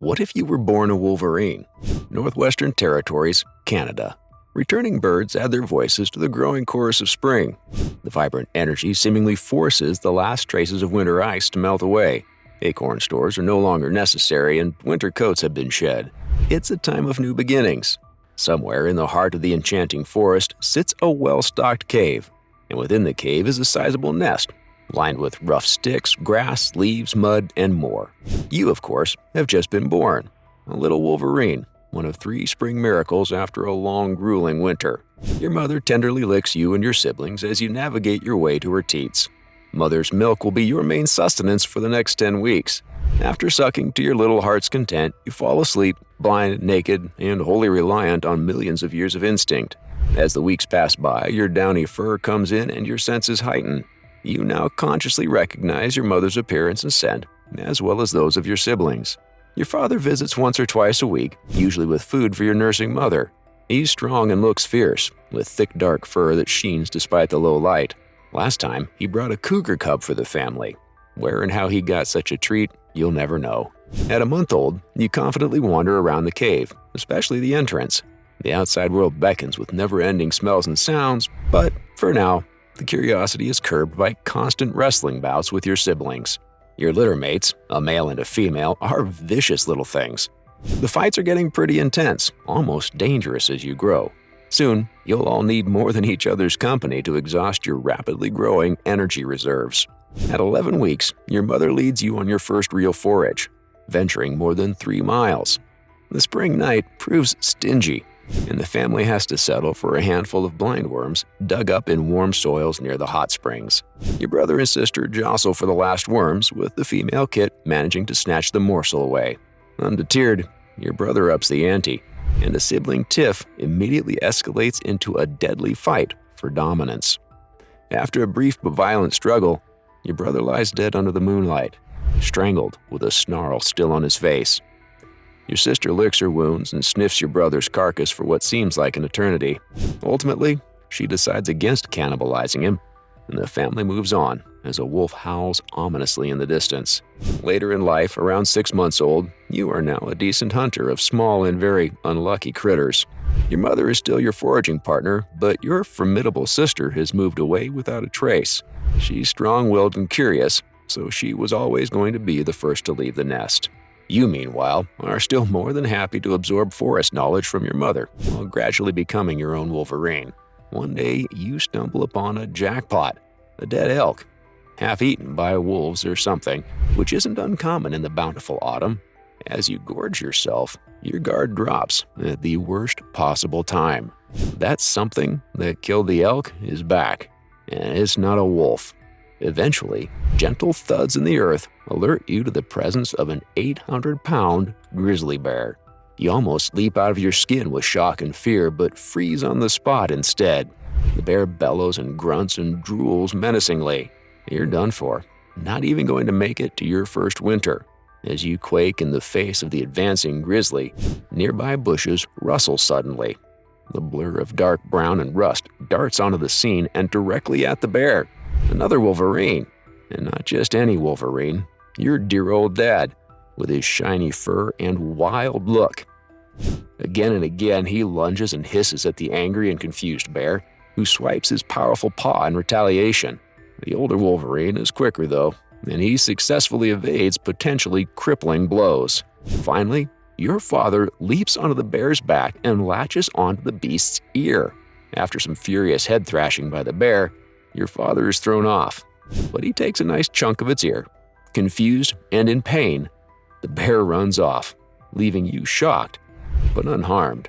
What if you were born a Wolverine? Northwestern Territories, Canada. Returning birds add their voices to the growing chorus of spring. The vibrant energy seemingly forces the last traces of winter ice to melt away. Acorn stores are no longer necessary and winter coats have been shed. It's a time of new beginnings. Somewhere in the heart of the enchanting forest sits a well-stocked cave, and within the cave is a sizable nest, lined with rough sticks, grass, leaves, mud, and more. You, of course, have just been born. A little Wolverine, one of 3 spring miracles after a long, grueling winter. Your mother tenderly licks you and your siblings as you navigate your way to her teats. Mother's milk will be your main sustenance for the next 10 weeks. After sucking to your little heart's content, you fall asleep, blind, naked, and wholly reliant on millions of years of instinct. As the weeks pass by, your downy fur comes in and your senses heighten. You now consciously recognize your mother's appearance and scent, as well as those of your siblings. Your father visits once or twice a week, usually with food for your nursing mother. He's strong and looks fierce, with thick dark fur that sheens despite the low light. Last time, he brought a cougar cub for the family. Where and how he got such a treat, you'll never know. At a month old, you confidently wander around the cave, especially the entrance. The outside world beckons with never-ending smells and sounds, but for now, the curiosity is curbed by constant wrestling bouts with your siblings. Your litter mates, a male and a female, are vicious little things. The fights are getting pretty intense, almost dangerous as you grow. Soon, you'll all need more than each other's company to exhaust your rapidly growing energy reserves. At 11 weeks, your mother leads you on your first real forage, venturing more than 3 miles. The spring night proves stingy, and the family has to settle for a handful of blindworms dug up in warm soils near the hot springs. Your brother and sister jostle for the last worms, with the female kit managing to snatch the morsel away. Undeterred, your brother ups the ante, and the sibling tiff immediately escalates into a deadly fight for dominance. After a brief but violent struggle, your brother lies dead under the moonlight, strangled with a snarl still on his face. Your sister licks her wounds and sniffs your brother's carcass for what seems like an eternity. Ultimately, she decides against cannibalizing him, and the family moves on as a wolf howls ominously in the distance. Later in life, around 6 months old, you are now a decent hunter of small and very unlucky critters. Your mother is still your foraging partner, but your formidable sister has moved away without a trace. She's strong-willed and curious, so she was always going to be the first to leave the nest. You, meanwhile, are still more than happy to absorb forest knowledge from your mother, while gradually becoming your own Wolverine. One day, you stumble upon a jackpot, a dead elk, half-eaten by wolves or something, which isn't uncommon in the bountiful autumn. As you gorge yourself, your guard drops at the worst possible time. That something that killed the elk is back, and it's not a wolf. Eventually, gentle thuds in the earth alert you to the presence of an 800-pound grizzly bear. You almost leap out of your skin with shock and fear, but freeze on the spot instead. The bear bellows and grunts and drools menacingly. You're done for, not even going to make it to your first winter. As you quake in the face of the advancing grizzly, nearby bushes rustle suddenly. The blur of dark brown and rust darts onto the scene and directly at the bear. Another Wolverine, and not just any Wolverine, your dear old dad, with his shiny fur and wild look. Again and again, he lunges and hisses at the angry and confused bear, who swipes his powerful paw in retaliation. The older Wolverine is quicker, though, and he successfully evades potentially crippling blows. Finally, your father leaps onto the bear's back and latches onto the beast's ear. After some furious head thrashing by the bear, your father is thrown off, but he takes a nice chunk of its ear. Confused and in pain, the bear runs off, leaving you shocked but unharmed.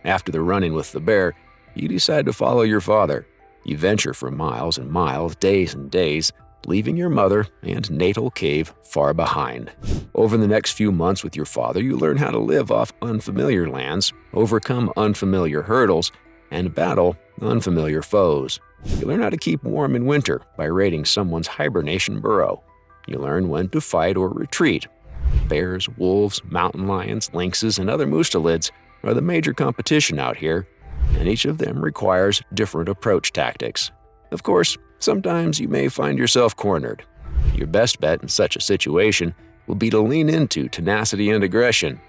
After the run-in with the bear, you decide to follow your father. You venture for miles and miles, days and days, leaving your mother and natal cave far behind. Over the next few months with your father, you learn how to live off unfamiliar lands, overcome unfamiliar hurdles, and battle unfamiliar foes. You learn how to keep warm in winter by raiding someone's hibernation burrow. You learn when to fight or retreat. Bears, wolves, mountain lions, lynxes, and other mustelids are the major competition out here, and each of them requires different approach tactics. Of course, sometimes you may find yourself cornered. Your best bet in such a situation will be to lean into tenacity and aggression,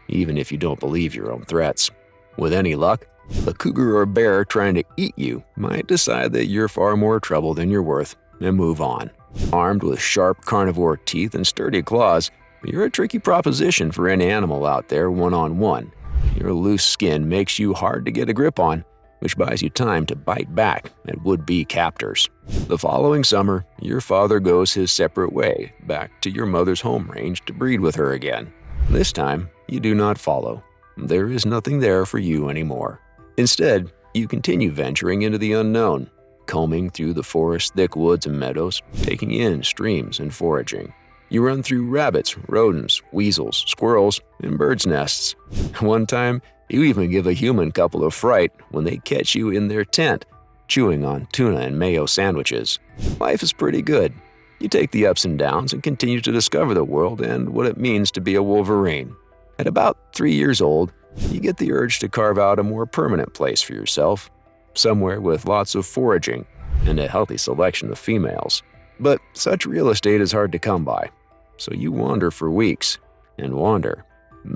even if you don't believe your own threats. With any luck, a cougar or bear trying to eat you might decide that you're far more trouble than you're worth and move on. Armed with sharp carnivore teeth and sturdy claws, you're a tricky proposition for any animal out there one-on-one. Your loose skin makes you hard to get a grip on, which buys you time to bite back at would-be captors. The following summer, your father goes his separate way back to your mother's home range to breed with her again. This time, you do not follow. There is nothing there for you anymore. Instead, you continue venturing into the unknown, combing through the forest's thick woods and meadows, taking in streams and foraging. You run through rabbits, rodents, weasels, squirrels, and birds' nests. One time, you even give a human couple a fright when they catch you in their tent, chewing on tuna and mayo sandwiches. Life is pretty good. You take the ups and downs and continue to discover the world and what it means to be a Wolverine. At about 3 years old, you get the urge to carve out a more permanent place for yourself, somewhere with lots of foraging and a healthy selection of females. But such real estate is hard to come by, so you wander for weeks and wander,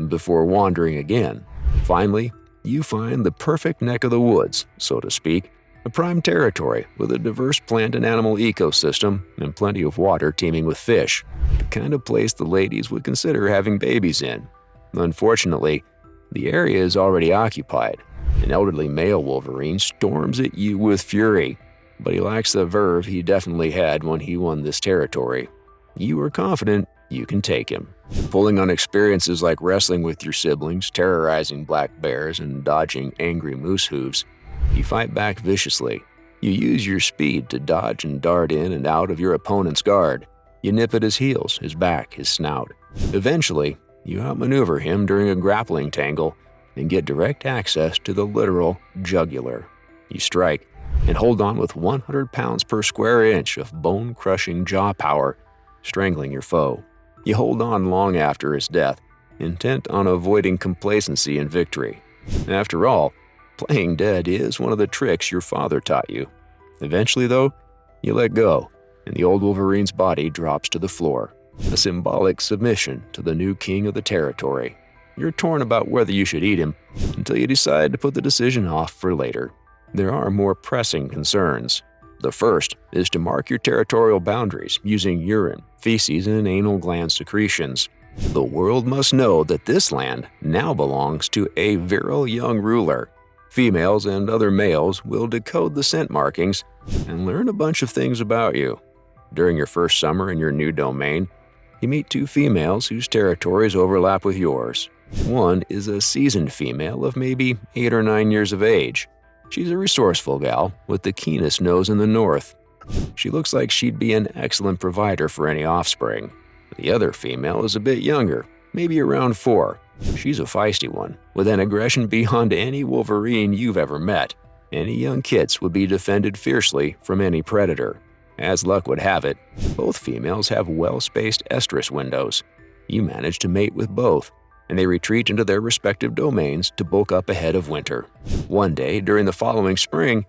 before wandering again. Finally, you find the perfect neck of the woods, so to speak, a prime territory with a diverse plant and animal ecosystem and plenty of water teeming with fish, the kind of place the ladies would consider having babies in. Unfortunately, the area is already occupied. An elderly male Wolverine storms at you with fury, but he lacks the verve he definitely had when he won this territory. You are confident you can take him. Pulling on experiences like wrestling with your siblings, terrorizing black bears, and dodging angry moose hooves, you fight back viciously. You use your speed to dodge and dart in and out of your opponent's guard. You nip at his heels, his back, his snout. Eventually, you outmaneuver him during a grappling tangle and get direct access to the literal jugular. You strike and hold on with 100 pounds per square inch of bone-crushing jaw power, strangling your foe. You hold on long after his death, intent on avoiding complacency and victory. After all, playing dead is one of the tricks your father taught you. Eventually, though, you let go, and the old Wolverine's body drops to the floor, a symbolic submission to the new king of the territory. You're torn about whether you should eat him until you decide to put the decision off for later. There are more pressing concerns. The first is to mark your territorial boundaries using urine, feces, and anal gland secretions. The world must know that this land now belongs to a virile young ruler. Females and other males will decode the scent markings and learn a bunch of things about you. During your first summer in your new domain, you meet 2 females whose territories overlap with yours. One is a seasoned female of maybe 8 or 9 years of age. She's a resourceful gal with the keenest nose in the north. She looks like she'd be an excellent provider for any offspring. The other female is a bit younger, maybe around 4. She's a feisty one, with an aggression beyond any Wolverine you've ever met. Any young kits would be defended fiercely from any predator. As luck would have it, both females have well-spaced estrus windows. You manage to mate with both, and they retreat into their respective domains to bulk up ahead of winter. One day, during the following spring,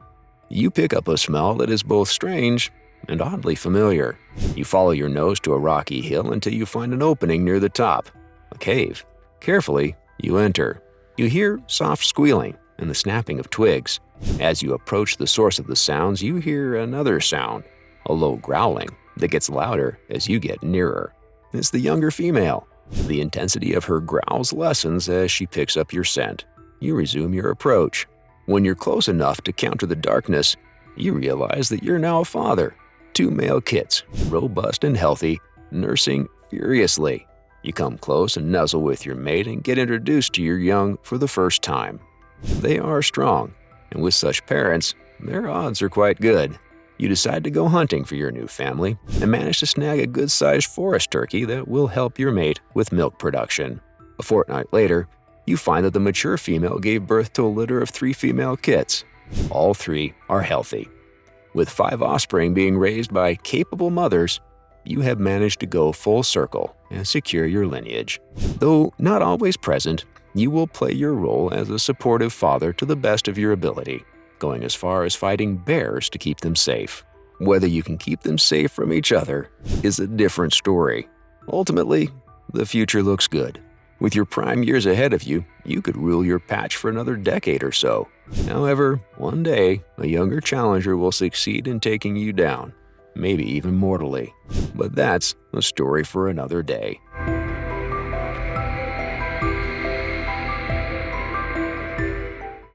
you pick up a smell that is both strange and oddly familiar. You follow your nose to a rocky hill until you find an opening near the top, a cave. Carefully, you enter. You hear soft squealing and the snapping of twigs. As you approach the source of the sounds, you hear another sound, a low growling that gets louder as you get nearer. It's the younger female. The intensity of her growls lessens as she picks up your scent. You resume your approach. When you're close enough to counter the darkness, you realize that you're now a father. 2 male kits, robust and healthy, nursing furiously. You come close and nuzzle with your mate and get introduced to your young for the first time. They are strong, and with such parents, their odds are quite good. You decide to go hunting for your new family and manage to snag a good-sized forest turkey that will help your mate with milk production. A fortnight later, you find that the mature female gave birth to a litter of 3 female kits. All 3 are healthy. With 5 offspring being raised by capable mothers, you have managed to go full circle and secure your lineage. Though not always present, you will play your role as a supportive father to the best of your ability, going as far as fighting bears to keep them safe. Whether you can keep them safe from each other is a different story. Ultimately, the future looks good. With your prime years ahead of you, you could rule your patch for another decade or so. However, one day, a younger challenger will succeed in taking you down, maybe even mortally. But that's a story for another day.